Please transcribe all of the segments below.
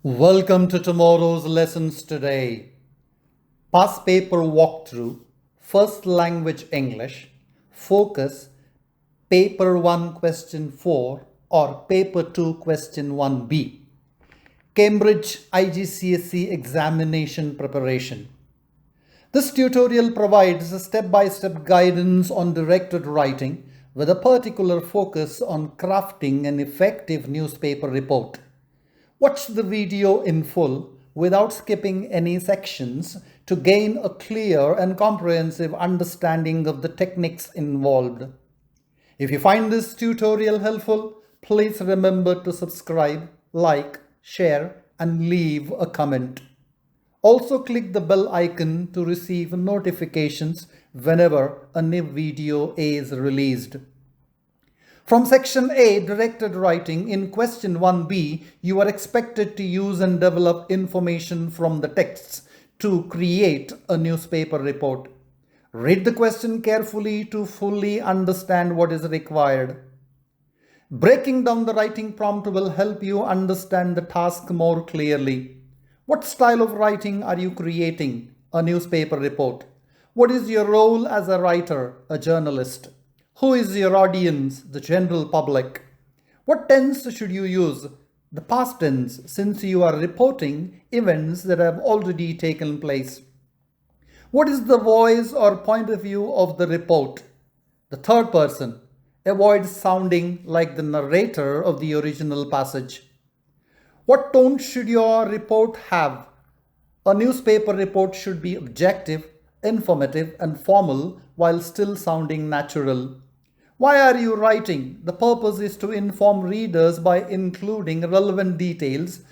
Welcome to tomorrow's lessons today. Past paper walkthrough, first language English, focus, paper 1 question 4 or paper 2 question 1B. Cambridge IGCSE examination preparation. This tutorial provides a step-by-step guidance on directed writing with a particular focus on crafting an effective newspaper report. Watch the video in full without skipping any sections to gain a clear and comprehensive understanding of the techniques involved. If you find this tutorial helpful, please remember to subscribe, like, share, and leave a comment. Also click the bell icon to receive notifications whenever a new video is released. From section A, directed writing, in question 1B, you are expected to use and develop information from the texts to create a newspaper report. Read the question carefully to fully understand what is required. Breaking down the writing prompt will help you understand the task more clearly. What style of writing are you creating? A newspaper report. What is your role as a writer, a journalist? Who is your audience, the general public? What tense should you use? The past tense, since you are reporting events that have already taken place. What is the voice or point of view of the report? The third person. Avoid sounding like the narrator of the original passage. What tone should your report have? A newspaper report should be objective, informative, and formal while still sounding natural. Why are you writing? The purpose is to inform readers by including relevant details,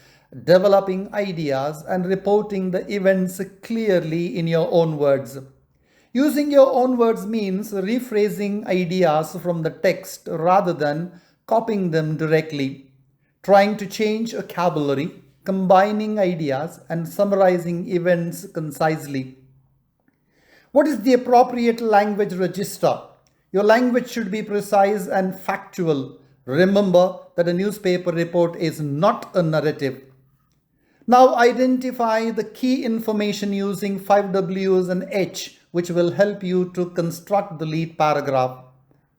developing ideas, and reporting the events clearly in your own words. Using your own words means rephrasing ideas from the text rather than copying them directly, trying to change vocabulary, combining ideas, and summarizing events concisely. What is the appropriate language register? Your language should be precise and factual. Remember that a newspaper report is not a narrative. Now identify the key information using 5 W's and H, which will help you to construct the lead paragraph.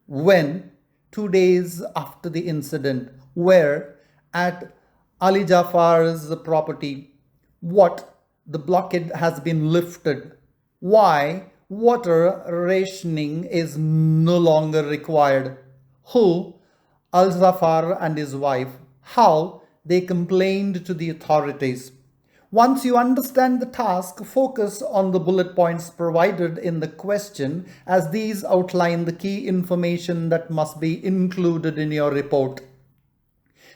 When? 2 days after the incident. Where? At Ali Jafar's property. What? The blockade has been lifted. Why? Water rationing is no longer required. Who? Al-Zafar and his wife. How? They complained to the authorities. Once you understand the task, focus on the bullet points provided in the question, as these outline the key information that must be included in your report.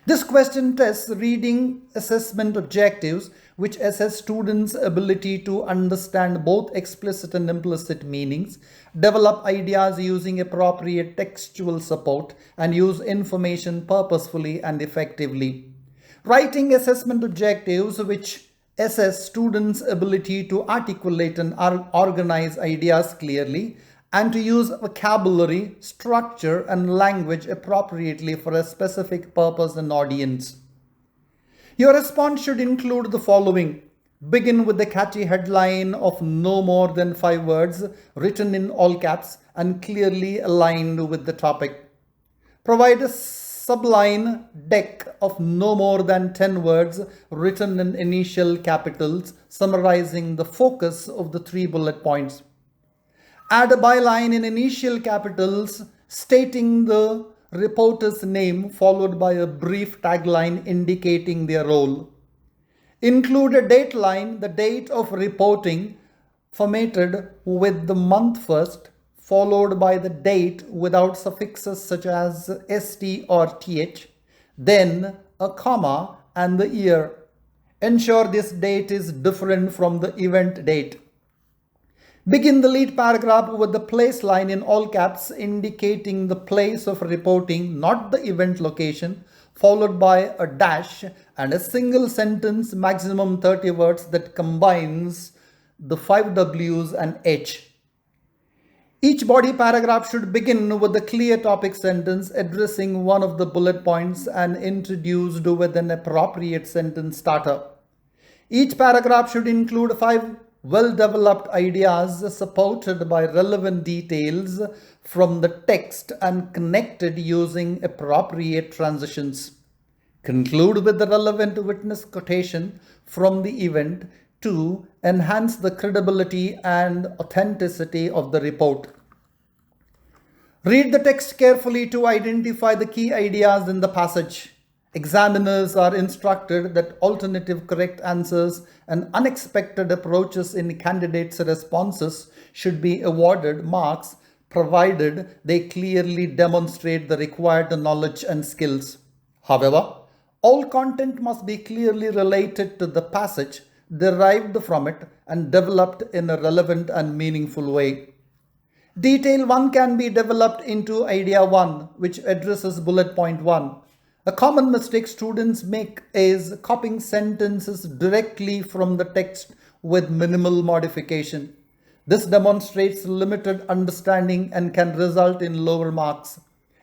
This question tests reading assessment objectives, which assess students' ability to understand both explicit and implicit meanings, develop ideas using appropriate textual support, and use information purposefully and effectively. Writing assessment objectives, which assess students' ability to articulate and organize ideas clearly, and to use vocabulary, structure, and language appropriately for a specific purpose and audience. Your response should include the following. Begin with the catchy headline of no more than 5 words, written in all caps and clearly aligned with the topic. Provide a subline deck of no more than 10 words, written in initial capitals, summarizing the focus of the 3 bullet points. Add a byline in initial capitals stating the reporter's name, followed by a brief tagline indicating their role. Include a dateline, the date of reporting, formatted with the month first, followed by the date without suffixes such as st or th, then a comma and the year. Ensure this date is different from the event date. Begin the lead paragraph with the place line in all caps indicating the place of reporting, not the event location, followed by a dash and a single sentence, maximum 30 words, that combines the 5 W's and H. Each body paragraph should begin with a clear topic sentence addressing one of the bullet points and introduced with an appropriate sentence starter. Each paragraph should include 5 well-developed ideas supported by relevant details from the text and connected using appropriate transitions. Conclude with the relevant witness quotation from the event to enhance the credibility and authenticity of the report. Read the text carefully to identify the key ideas in the passage. Examiners are instructed that alternative correct answers and unexpected approaches in candidates' responses should be awarded marks provided they clearly demonstrate the required knowledge and skills. However, all content must be clearly related to the passage, derived from it, and developed in a relevant and meaningful way. Detail 1 can be developed into idea 1, which addresses bullet point 1. A common mistake students make is copying sentences directly from the text with minimal modification. This demonstrates limited understanding and can result in lower marks.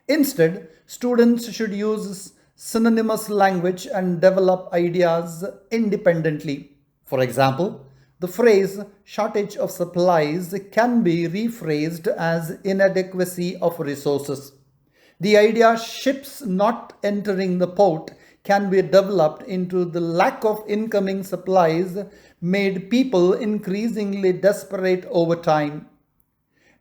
Instead, students should use synonymous language and develop ideas independently. For example, the phrase shortage of supplies can be rephrased as inadequacy of resources. The idea ships not entering the port can be developed into the lack of incoming supplies made people increasingly desperate over time.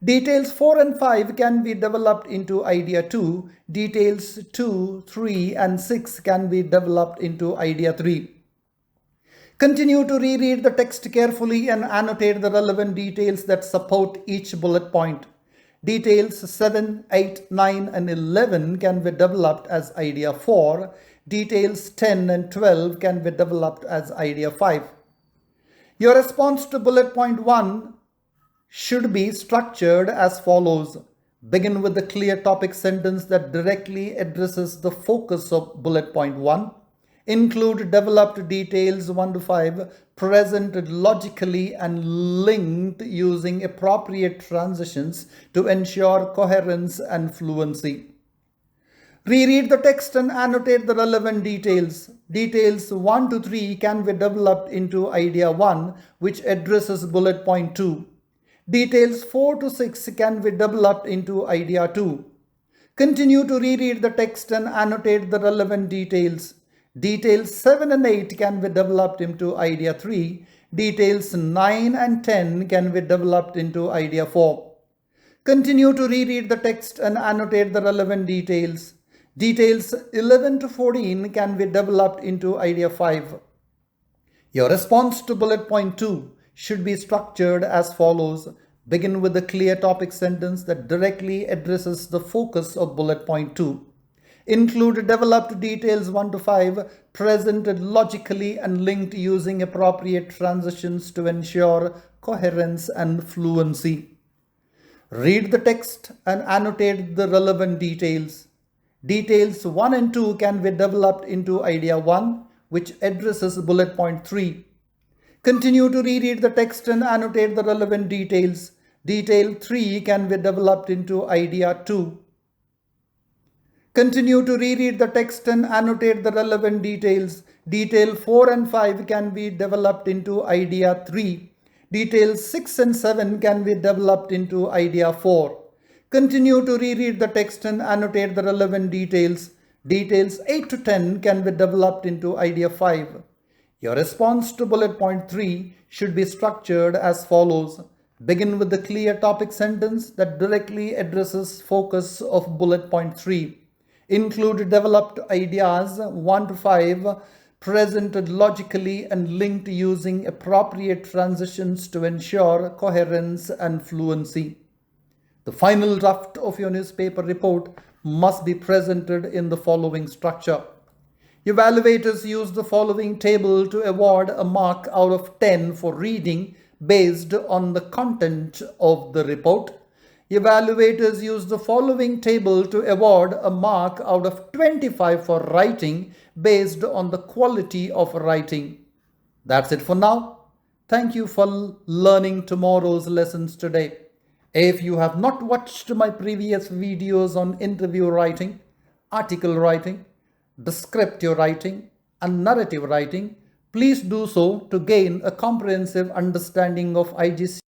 Details 4 and 5 can be developed into idea 2. Details 2, 3 and 6 can be developed into idea 3. Continue to reread the text carefully and annotate the relevant details that support each bullet point. Details 7, 8, 9 and 11 can be developed as idea 4. Details 10 and 12 can be developed as idea 5. Your response to bullet point 1 should be structured as follows. Begin with the clear topic sentence that directly addresses the focus of bullet point 1. Include developed details 1 to 5 presented logically and linked using appropriate transitions to ensure coherence and fluency. Reread the text and annotate the relevant details. Details 1 to 3 can be developed into idea 1, which addresses bullet point 2. Details 4 to 6 can be developed into idea 2. Continue to reread the text and annotate the relevant details. Details 7 and 8 can be developed into idea 3. Details 9 and 10 can be developed into idea 4. Continue to reread the text and annotate the relevant details. Details 11 to 14 can be developed into idea 5. Your response to bullet point 2 should be structured as follows. Begin with a clear topic sentence that directly addresses the focus of bullet point 2. Include developed details 1 to 5 presented logically and linked using appropriate transitions to ensure coherence and fluency. Read the text and annotate the relevant details. Details 1 and 2 can be developed into idea 1, which addresses bullet point 3. Continue to reread the text and annotate the relevant details. Detail 3 can be developed into idea 2. Continue to reread the text and annotate the relevant details. Detail 4 and 5 can be developed into idea 3. Details 6 and 7 can be developed into idea 4. Continue to reread the text and annotate the relevant details. Details 8 to 10 can be developed into idea 5. Your response to bullet point 3 should be structured as follows. Begin with the clear topic sentence that directly addresses focus of bullet point 3. Include developed ideas 1 to 5 presented logically and linked using appropriate transitions to ensure coherence and fluency. The final draft of your newspaper report must be presented in the following structure. Evaluators use the following table to award a mark out of 10 for reading based on the content of the report. Evaluators use the following table to award a mark out of 25 for writing based on the quality of writing. That's it for now. Thank you for learning tomorrow's lessons today. If you have not watched my previous videos on interview writing, article writing, descriptive writing, and narrative writing, please do so to gain a comprehensive understanding of IGCSE